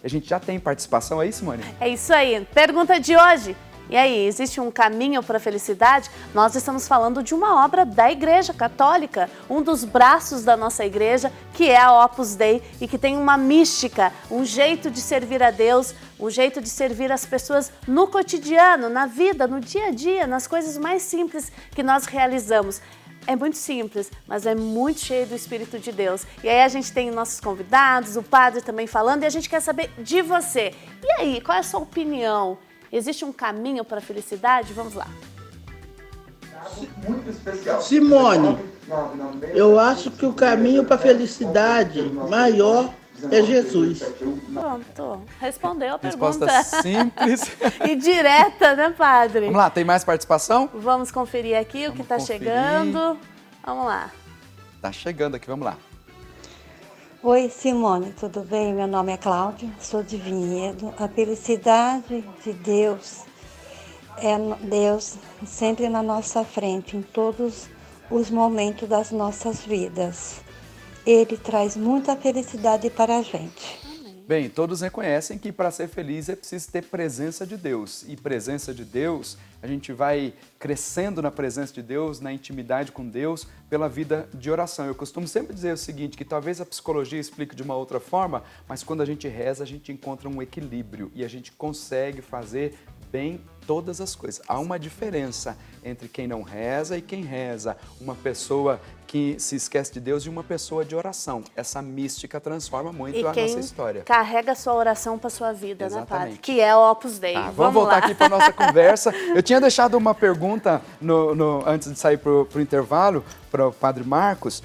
A gente já tem participação aí, Simone? É isso aí. Pergunta de hoje. E aí, existe um caminho para a felicidade? Nós estamos falando de uma obra da Igreja Católica, um dos braços da nossa igreja, que é a Opus Dei e que tem uma mística, um jeito de servir a Deus, um jeito de servir as pessoas no cotidiano, na vida, no dia a dia, nas coisas mais simples que nós realizamos. É muito simples, mas é muito cheio do Espírito de Deus. E aí a gente tem nossos convidados, o padre também falando, e a gente quer saber de você. E aí, qual é a sua opinião? Existe um caminho para a felicidade? Vamos lá. Simone, eu acho que o caminho para a felicidade maior é Jesus. Pronto, respondeu a Resposta pergunta. simples. E direta, né, padre? Vamos lá, tem mais participação? Vamos conferir aqui o que está chegando. Vamos lá. Tá chegando aqui, vamos lá. Oi, Simone, tudo bem? Meu nome é Cláudia, sou de Vinhedo. A felicidade de Deus é Deus sempre na nossa frente, em todos os momentos das nossas vidas. Ele traz muita felicidade para a gente. Bem, todos reconhecem que para ser feliz é preciso ter presença de Deus. E presença de Deus, a gente vai crescendo na presença de Deus, na intimidade com Deus, pela vida de oração. Eu costumo sempre dizer o seguinte, que talvez a psicologia explique de uma outra forma, mas quando a gente reza, a gente encontra um equilíbrio e a gente consegue fazer bem todas as coisas. Há uma diferença entre quem não reza e quem reza. Uma pessoa que se esquece de Deus e uma pessoa de oração. Essa mística transforma muito a nossa história. Carrega a sua oração para sua vida, Exatamente. né, padre? Que é o Opus Dei. Vamos voltar aqui para a nossa conversa. Eu tinha deixado uma pergunta antes de sair para o intervalo para o padre Marcos,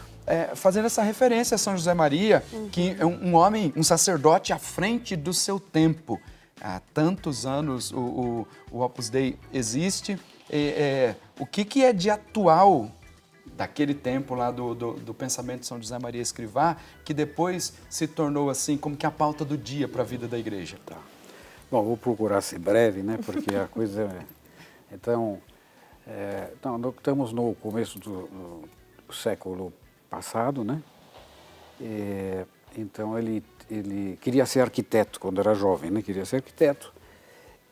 fazendo essa referência a São José Maria, que é um homem, um sacerdote à frente do seu tempo. Há tantos anos o Opus Dei existe. O que é de atual daquele tempo lá do pensamento de São José Maria Escrivá, que depois se tornou assim como que a pauta do dia para a vida da igreja? Tá. Bom, vou procurar ser breve, né? Porque a coisa... Então, estamos no começo do século passado, né? Então, ele queria ser arquiteto quando era jovem, né? Queria ser arquiteto.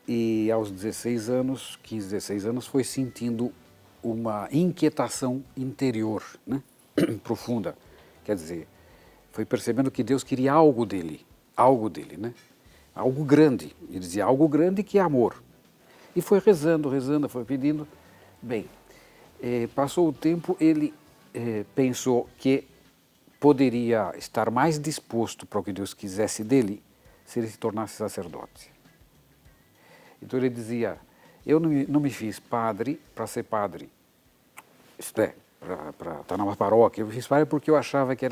E aos 16 anos, 15, 16 anos, foi sentindo uma inquietação interior, né? Profunda. Quer dizer, foi percebendo que Deus queria algo dele, né? Algo grande. Ele dizia, algo grande que é amor. E foi rezando, foi pedindo. Bem, passou o tempo, ele pensou que poderia estar mais disposto para o que Deus quisesse dele se ele se tornasse sacerdote. Então ele dizia, eu não me fiz padre para ser padre, isto é, para estar numa paróquia, eu me fiz padre porque eu achava que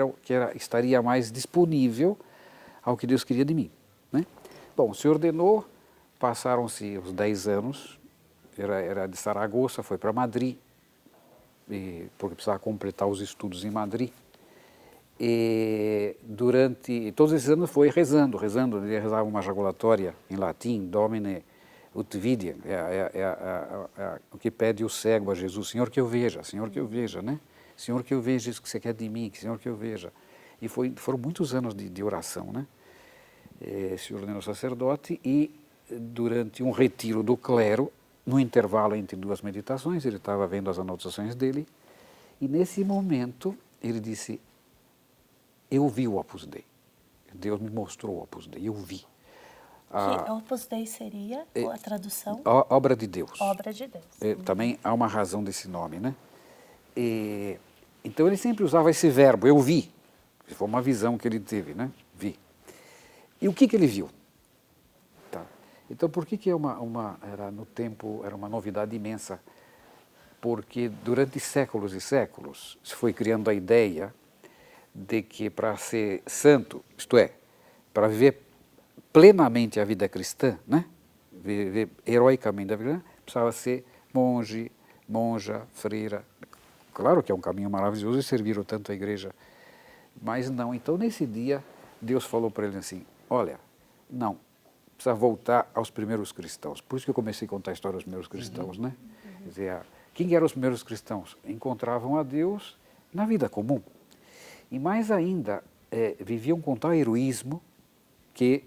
estaria mais disponível ao que Deus queria de mim, né? Bom, se ordenou, passaram-se os 10 anos, era de Saragoça, foi para Madrid, porque precisava completar os estudos em Madrid. E durante todos esses anos foi rezando, ele rezava uma jaculatória em latim, Domine ut vidiem, o que pede o cego a Jesus, Senhor que eu veja, né? Senhor que eu veja isso que você quer de mim, Senhor que eu veja. E foram muitos anos de oração, né? Se ordenou sacerdote e durante um retiro do clero, no intervalo entre duas meditações, ele estava vendo as anotações dele e nesse momento ele disse, eu vi o Opus Dei, Deus me mostrou o Opus Dei, eu vi. Que Opus Dei seria a tradução? Obra de Deus. Obra de Deus. Também há uma razão desse nome, né? Então ele sempre usava esse verbo, eu vi. Foi uma visão que ele teve, né? Vi. E o que ele viu? Tá. Então por que era no tempo, era uma novidade imensa? Porque durante séculos e séculos se foi criando a ideia de que para ser santo, isto é, para viver plenamente a vida cristã, né? Viver heroicamente a vida cristã, precisava ser monge, monja, freira. Claro que é um caminho maravilhoso e serviram tanto a igreja, mas não. Então, nesse dia, Deus falou para ele assim, olha, não, precisa voltar aos primeiros cristãos. Por isso que eu comecei a contar a história dos primeiros cristãos, né? Quer dizer, quem eram os primeiros cristãos? Encontravam a Deus na vida comum. E mais ainda, viviam com tal heroísmo que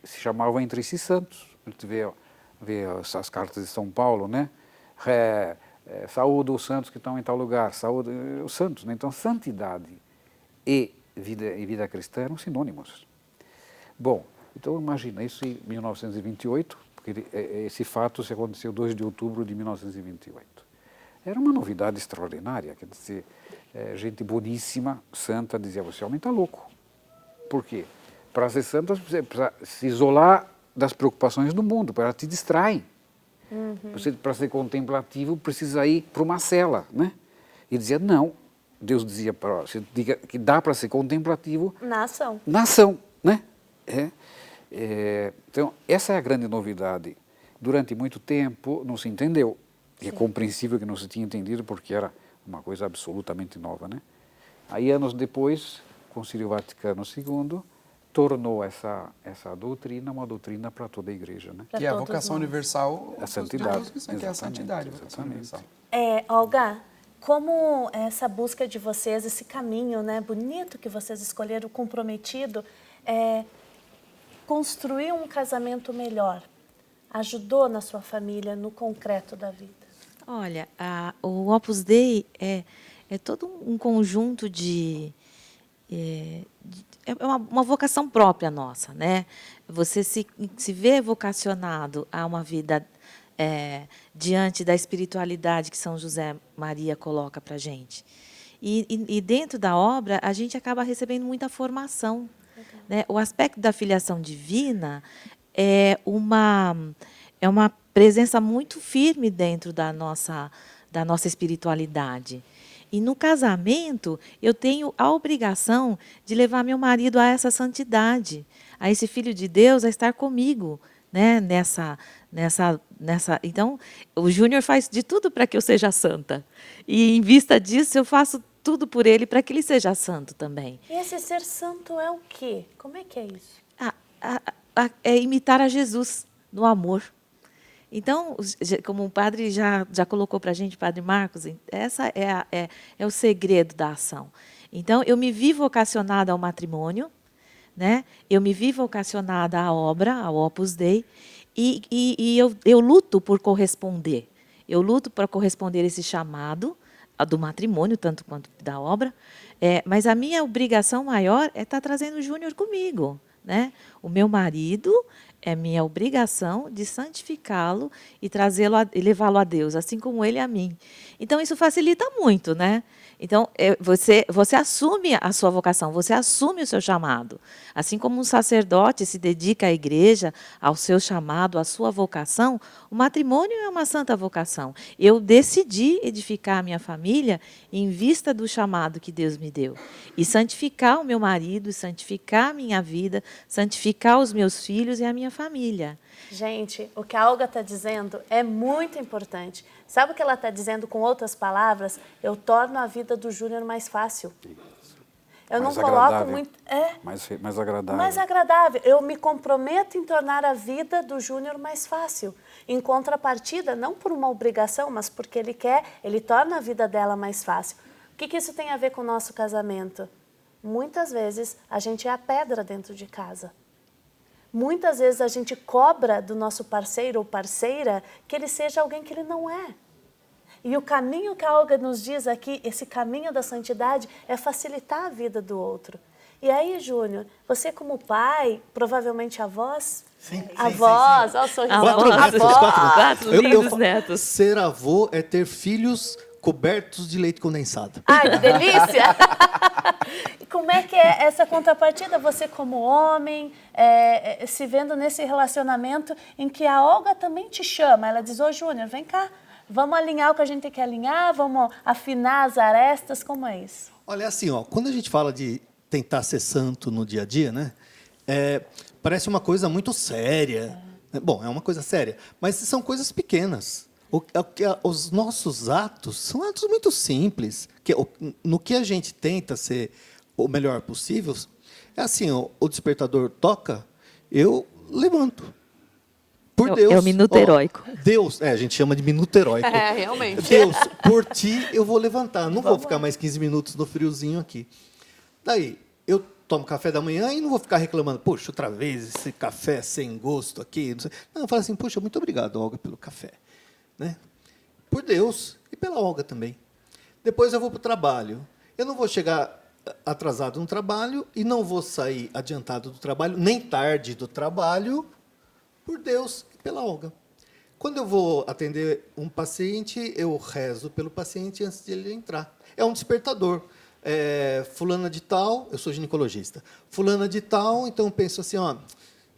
se chamavam entre si santos. A gente vê as cartas de São Paulo, né? Saúde os santos que estão em tal lugar, saúde os santos, né? Então, santidade e vida cristã eram sinônimos. Bom, então imagina isso em 1928, porque esse fato se aconteceu 2 de outubro de 1928. Era uma novidade extraordinária, quer dizer, gente boníssima, santa, dizia, você homem está louco. Por quê? Para ser santa, você precisa se isolar das preocupações do mundo, para te distraem. Você, para ser contemplativo, precisa ir para uma cela, né? E dizia, não. Deus dizia para você que dá para ser contemplativo Na ação. na ação, né? Então, essa é a grande novidade. Durante muito tempo não se entendeu. E é compreensível que não se tinha entendido, porque era uma coisa absolutamente nova, né? Aí, anos depois, o Concílio Vaticano II tornou essa doutrina uma doutrina para toda a igreja, né? Pra Que é a todos vocação nós. universal A santidade. de Jesus, que é a santidade, a vocação universal. Olga, como essa busca de vocês, esse caminho, né, bonito que vocês escolheram, comprometido, construir um casamento melhor, ajudou na sua família, no concreto da vida? Olha, o Opus Dei é todo um conjunto é uma vocação própria nossa, né? Você se vê vocacionado a uma vida diante da espiritualidade que São José Maria coloca para a gente. E dentro da obra, a gente acaba recebendo muita formação. Né? O aspecto da filiação divina é uma presença muito firme dentro da nossa espiritualidade. E no casamento, eu tenho a obrigação de levar meu marido a essa santidade, a esse Filho de Deus a estar comigo, né? Então, o Júnior faz de tudo para que eu seja santa. E, em vista disso, eu faço tudo por ele para que ele seja santo também. E esse ser santo é o quê? Como é que é isso? É imitar a Jesus no amor. Então, como o padre já colocou para a gente, Padre Marcos, essa é o segredo da ação. Então, eu me vi vocacionada ao matrimônio, né? Eu me vi vocacionada à obra, ao Opus Dei, e eu luto por corresponder. Eu luto para corresponder a esse chamado do matrimônio, tanto quanto da obra, mas a minha obrigação maior é estar trazendo o Júnior comigo. Né? O meu marido é minha obrigação de santificá-lo e trazê-lo e levá-lo a Deus, assim como ele a mim. Então, isso facilita muito, né? Então, você assume a sua vocação, você assume o seu chamado. Assim como um sacerdote se dedica à igreja, ao seu chamado, à sua vocação, o matrimônio é uma santa vocação. Eu decidi edificar a minha família em vista do chamado que Deus me deu. E santificar o meu marido, santificar a minha vida, santificar os meus filhos e a minha família. Gente, o que a Olga está dizendo é muito importante. Sabe o que ela está dizendo com outras palavras? Eu torno a vida do Júnior mais fácil. Eu Mais não coloco agradável. muito... Mais agradável. Mais agradável. Eu me comprometo em tornar a vida do Júnior mais fácil. Em contrapartida, não por uma obrigação, mas porque ele quer, ele torna a vida dela mais fácil. O que isso tem a ver com o nosso casamento? Muitas vezes a gente é a pedra dentro de casa. Muitas vezes a gente cobra do nosso parceiro ou parceira que ele seja alguém que ele não é. E o caminho que a Olga nos diz aqui, esse caminho da santidade, é facilitar a vida do outro. E aí, Júnior, você como pai, provavelmente avós? Sim. Avós, olha o sorriso. Quatro lindos netos. Ser avô é ter filhos cobertos de leite condensado. Ai, que delícia! E como é que é essa contrapartida? Você como homem, se vendo nesse relacionamento em que a Olga também te chama. Ela diz, ô Júnior, vem cá, vamos alinhar o que a gente tem que alinhar, vamos afinar as arestas, como é isso? Olha, assim, quando a gente fala de tentar ser santo no dia a dia, né? Parece uma coisa muito séria. Bom, é uma coisa séria, mas são coisas pequenas. Os nossos atos são atos muito simples. No que a gente tenta ser o melhor possível, é assim, o despertador toca, eu levanto. Por Deus. É o minuto heróico. Deus, a gente chama de minuto heróico. Realmente. Deus, por ti eu vou levantar. Não vou ficar mais 15 minutos no friozinho aqui. Daí, eu tomo café da manhã e não vou ficar reclamando, poxa, outra vez esse café sem gosto aqui. Não, sei. Não, eu falo assim, poxa, muito obrigado, Olga, pelo café. Né? Por Deus e pela Olga também. Depois eu vou para o trabalho. Eu não vou chegar atrasado no trabalho e não vou sair adiantado do trabalho, nem tarde do trabalho, por Deus e pela Olga. Quando eu vou atender um paciente, eu rezo pelo paciente antes de ele entrar. É um despertador. Fulana de tal, eu sou ginecologista. Fulana de tal, então eu penso assim, ó,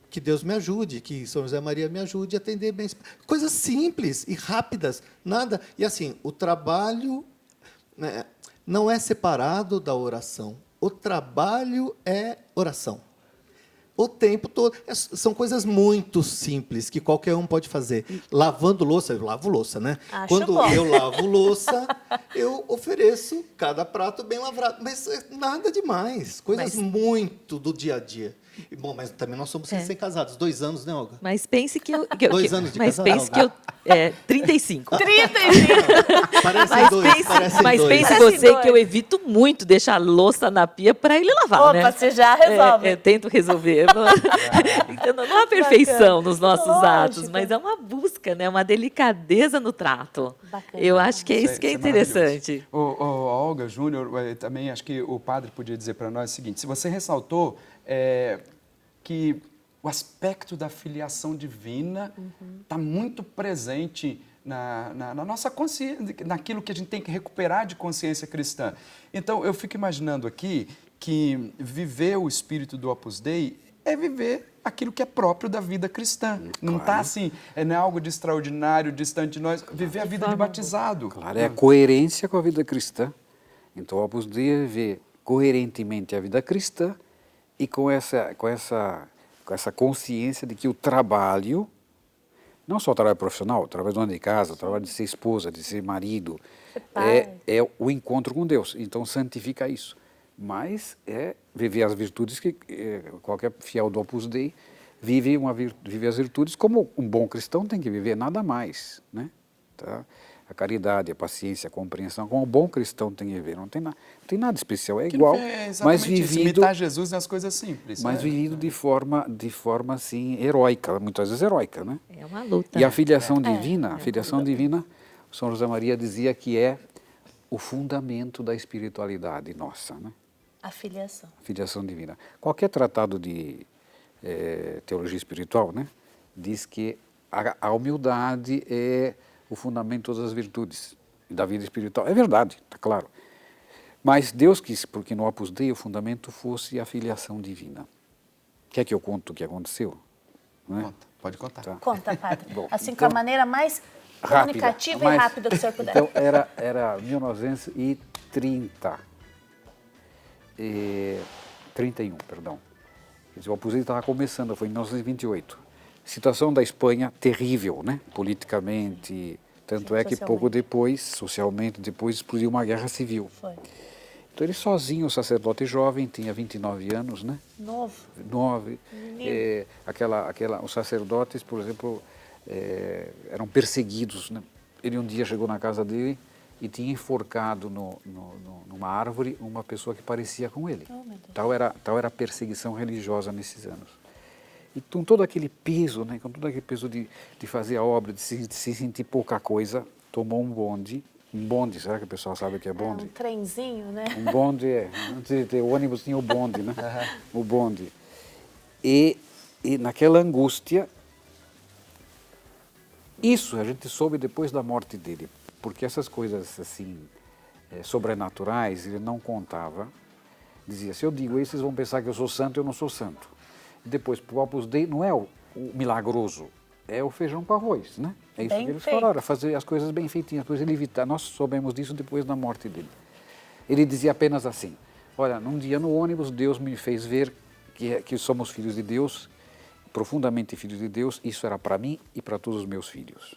que Deus me ajude, que São José Maria me ajude a atender bem. Coisas simples e rápidas, nada. E assim, o trabalho, né, não é separado da oração. O trabalho é oração. O tempo todo. São coisas muito simples que qualquer um pode fazer. Lavando louça, eu lavo louça, né? Acho Quando bom. eu lavo louça, eu ofereço cada prato bem lavrado. Mas nada demais. Coisas muito do dia a dia. E, bom, mas também nós somos recém-casados. 2 anos, né, Olga? Mas pense que eu... 2 anos de mas casado, pense que eu... 35. 35. Parecem dois, parecem Mas dois. pense Parece você dois. que eu evito muito deixar a louça na pia para ele lavar, Opa, né? você já resolve. Eu tento resolver. Então, não há perfeição nos nossos Lógico. atos, mas é uma busca, né? Uma delicadeza no trato. Bacana. Eu acho que é isso que é interessante. O Olga Júnior, também acho que o padre podia dizer para nós o seguinte, se você ressaltou que o aspecto da filiação divina está muito presente na nossa consciência, naquilo que a gente tem que recuperar de consciência cristã. Então, eu fico imaginando aqui que viver o espírito do Opus Dei é viver aquilo que é próprio da vida cristã. Não está assim, não é algo de extraordinário, distante de nós. Viver a vida de batizado. Claro, é a coerência com a vida cristã. Então, o Opus Dei é viver coerentemente a vida cristã e com essa consciência de que o trabalho, não só o trabalho profissional, o trabalho de dona de casa, o trabalho de ser esposa, de ser marido, é o encontro com Deus. Então, santifica isso. Mas é viver as virtudes que qualquer fiel do Opus Dei vive as virtudes como um bom cristão tem que viver, nada mais, né? Tá? A caridade, a paciência, a compreensão, como um bom cristão tem que viver. Não tem nada especial, é igual, mas vivido... imitar Jesus nas coisas simples. Mas vivido de forma assim, heróica, muitas vezes heróica, né? É uma luta. E a filiação divina, São José Maria dizia que é o fundamento da espiritualidade nossa, né? A filiação. A filiação divina. Qualquer tratado de teologia espiritual, né, diz que a humildade é o fundamento de todas as virtudes da vida espiritual. É verdade, está claro. Mas Deus quis, porque no Opus Dei o fundamento fosse a filiação divina. Quer que eu conte o que aconteceu? Né? Conta, pode contar. Tá. Conta, padre. Bom, Assim, então, com a maneira mais comunicativa e rápida que o senhor puder. Então, era 1930. 31, perdão. Quer dizer, o Opus Dei estava começando, foi em 1928. Situação da Espanha terrível, né? Politicamente, tanto é que pouco depois, socialmente, depois explodiu uma guerra civil. Foi. Então ele sozinho, sacerdote jovem, tinha 29 anos, né? Novo. 9. Os sacerdotes, por exemplo, eram perseguidos, né? Ele um dia chegou na casa dele e tinha enforcado numa árvore uma pessoa que parecia com ele. Oh, meu Deus. Tal era a perseguição religiosa nesses anos. E com todo aquele peso, né, com todo aquele peso de fazer a obra, de se sentir pouca coisa, tomou um bonde. Um bonde, será que o pessoal sabe o que é bonde? Um trenzinho, né? Um bonde antes de ter o ônibus tinha o bonde, né? O bonde. E naquela angústia, isso a gente soube depois da morte dele, porque essas coisas assim, sobrenaturais, ele não contava. Dizia, se eu digo isso, vocês vão pensar que eu sou santo, eu não sou santo. Depois, para o Opus Dei, não é o milagroso, é o feijão com arroz, né? É isso Bem que eles feito. falaram, fazer as coisas bem feitinhas. Depois ele evitar. Nós soubemos disso depois da morte dele. Ele dizia apenas assim, olha, num dia no ônibus, Deus me fez ver que somos filhos de Deus, profundamente filhos de Deus, isso era para mim e para todos os meus filhos.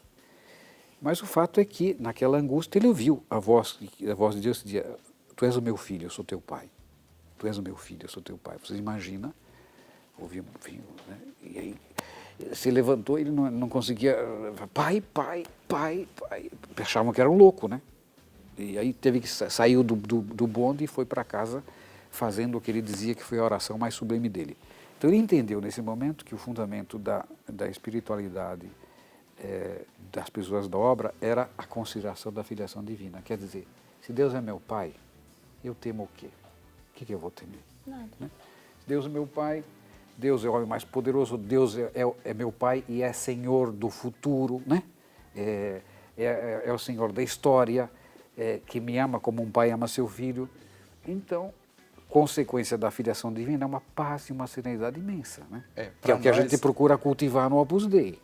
Mas o fato é que, naquela angústia, ele ouviu a voz de Deus que dizia, tu és o meu filho, eu sou teu pai. Tu és o meu filho, eu sou teu pai. Você imagina, ouviu, né? E aí se levantou, ele não conseguia, pai. Achavam que era um louco, né? E aí teve que saiu do bonde e foi para casa fazendo o que ele dizia que foi a oração mais sublime dele. Então ele entendeu nesse momento que o fundamento da espiritualidade das pessoas da obra era a consideração da filiação divina. Quer dizer, se Deus é meu pai, eu temo o quê? O que eu vou temer? Nada. Né? Se Deus é meu pai, Deus é o homem mais poderoso, Deus é meu pai e é Senhor do futuro, né? É o Senhor da história, que me ama como um pai ama seu filho. Então, consequência da filiação divina é uma paz e uma serenidade imensa, né? Que é o que a gente procura cultivar no Opus Dei.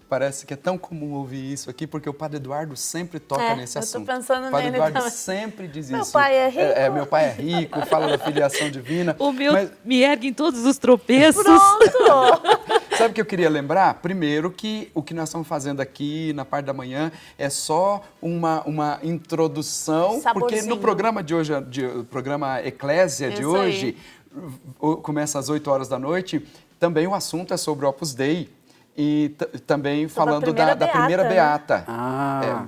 Parece que é tão comum ouvir isso aqui, porque o Padre Eduardo sempre toca nesse assunto. Eu tô pensando o Padre nele Eduardo também. sempre diz Meu isso. pai é rico. Meu pai é rico, fala da filiação divina. O meu mas me ergue em todos os tropeços. Pronto! sabe o que eu queria lembrar? Primeiro que o que nós estamos fazendo aqui na parte da manhã é só uma introdução, porque no programa de hoje, o programa Eclésia de hoje, começa às 8 horas da noite, também o assunto é sobre o Opus Dei. E também falando da primeira beata.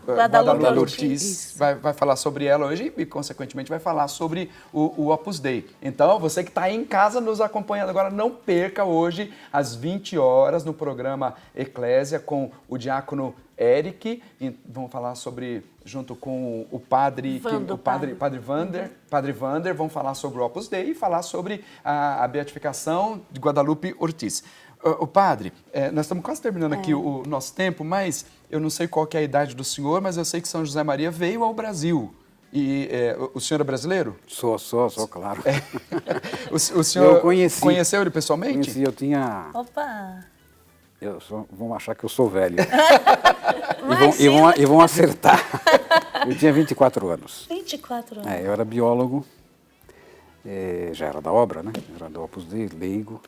Guadalupe Ortiz vai falar sobre ela hoje e, consequentemente, vai falar sobre o Opus Dei. Então, você que está aí em casa nos acompanhando agora, não perca hoje, às 20 horas, no programa Eclésia, com o diácono Eric. E vamos falar sobre, junto com o padre Vander, vão falar sobre o Opus Dei e falar sobre a beatificação de Guadalupe Ortiz. O padre, nós estamos quase terminando aqui o nosso tempo, mas eu não sei qual que é a idade do senhor, mas eu sei que São José Maria veio ao Brasil. E o senhor é brasileiro? Sou, claro. O senhor conheceu ele pessoalmente? Conheci, eu tinha... Opa! Vão achar que eu sou velho. e vão acertar. Eu tinha 24 anos. 24 anos. Eu era biólogo, já era da obra, né? Era do Opus Dei, leigo.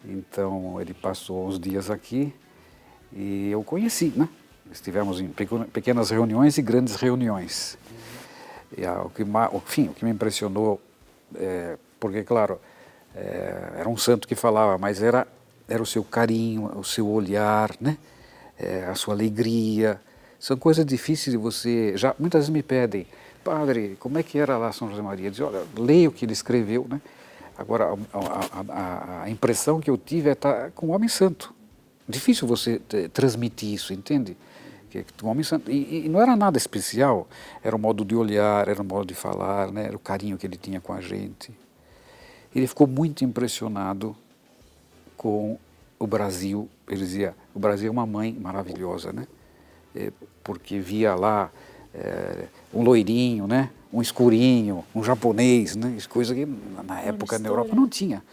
Então, ele passou uns dias aqui e eu conheci, né? Estivemos em pequenas reuniões e grandes reuniões. E o que me impressionou, porque, claro, era um santo que falava, mas era o seu carinho, o seu olhar, né? A sua alegria. São coisas difíceis de você... Muitas vezes me pedem, padre, como é que era lá São José Maria? Diz, olha, leia o que ele escreveu, né? Agora, a impressão que eu tive é estar com um homem santo. Difícil você transmitir isso, entende? Que um homem santo. E não era nada especial. Era o modo de olhar, era o modo de falar, né? Era o carinho que ele tinha com a gente. Ele ficou muito impressionado com o Brasil. Ele dizia, o Brasil é uma mãe maravilhosa, né? Porque via lá um loirinho, né? Um escurinho, um japonês, né? Coisa que na época na Europa não tinha.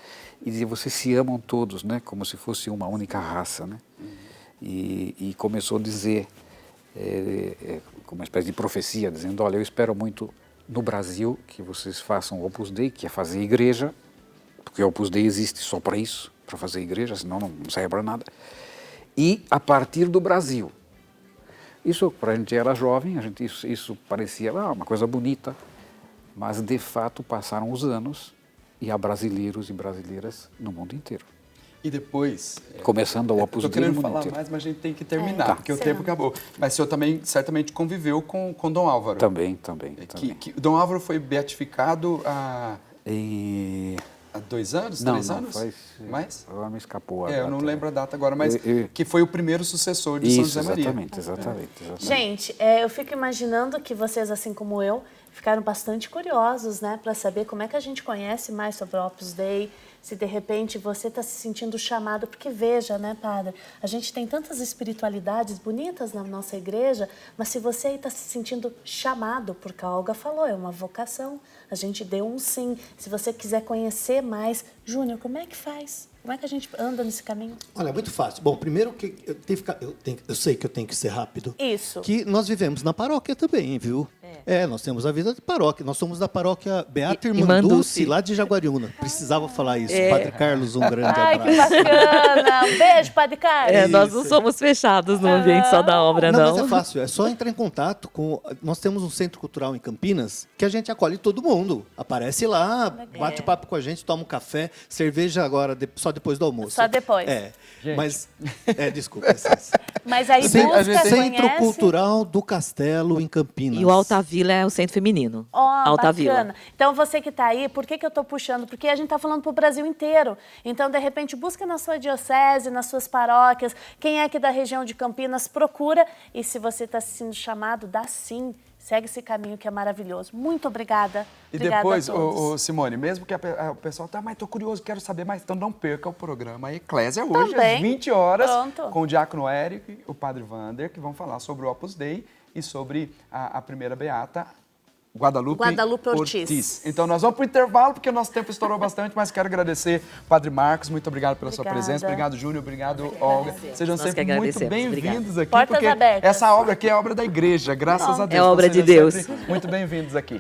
E dizia, vocês se amam todos, né? Como se fosse uma única raça, né? E começou a dizer, como uma espécie de profecia, dizendo, olha, eu espero muito no Brasil que vocês façam o Opus Dei, que é fazer igreja, porque o Opus Dei existe só para isso, para fazer igreja, senão não serve para nada. E a partir do Brasil. Isso, para a gente era jovem, isso parecia uma coisa bonita, mas de fato passaram os anos e há brasileiros e brasileiras no mundo inteiro. E depois... Começando o Opus Dei. Estou querendo falar mais, mas a gente tem que terminar, porque o tempo acabou. Mas o senhor também certamente conviveu com Dom Álvaro. Também. Dom Álvaro foi beatificado há 2 anos, 3 anos? Mais? Agora me escapou a eu data. não lembro a data agora, mas que foi o primeiro sucessor de São José Maria. Exatamente. Gente, eu fico imaginando que vocês, assim como eu, ficaram bastante curiosos, né, para saber como é que a gente conhece mais sobre o Opus Dei, se de repente você está se sentindo chamado, porque veja, né, padre, a gente tem tantas espiritualidades bonitas na nossa igreja, mas se você aí está se sentindo chamado, porque a Olga falou, é uma vocação, a gente deu um sim. Se você quiser conhecer mais, Júnior, como é que faz? Como é que a gente anda nesse caminho? Olha, muito fácil. Bom, primeiro que eu sei que eu tenho que ser rápido. Isso. Que nós vivemos na paróquia também, viu? Nós temos a vida de paróquia. Nós somos da paróquia Beata Irmanduce, lá de Jaguariúna. Precisava falar isso. Padre Carlos, um grande abraço. Que bacana! Um beijo, Padre Carlos. Nós não somos fechados no ambiente só da obra, não. Mas é fácil. É só entrar em contato com... Nós temos um centro cultural em Campinas que a gente acolhe todo mundo. Aparece lá, bate papo com a gente, toma um café, cerveja agora, só depois do almoço. Só depois. Mas... desculpa. Mas aí busca, Centro Cultural do Castelo, em Campinas. E o Alta Vila é o centro feminino. Ó, Alta bacana. Vila. Então, você que está aí, por que eu estou puxando? Porque a gente está falando para o Brasil inteiro. Então, de repente, busca na sua diocese, nas suas paróquias, quem é aqui da região de Campinas, procura. E se você está se sentindo chamado, dá sim. Segue esse caminho que é maravilhoso. Muito obrigada. E Obrigada depois, a todos. Simone, mesmo que o pessoal tá, mas tô curioso, quero saber mais, então não perca o programa Eclésia hoje, Também. às 20 horas, Pronto. com o Diácono Érico e o Padre Wander, que vão falar sobre o Opus Dei e sobre a primeira beata, Guadalupe Ortiz. Então nós vamos para o intervalo, porque o nosso tempo estourou bastante, mas quero agradecer Padre Marcos, muito obrigado pela sua presença, obrigado Júnior, obrigado Olga. Sejam Nós que sempre muito agradecemos. bem-vindos aqui, Portas porque abertas. essa obra aqui é obra da igreja, graças a Deus. É obra Então, de sejam Deus. sempre muito bem-vindos aqui.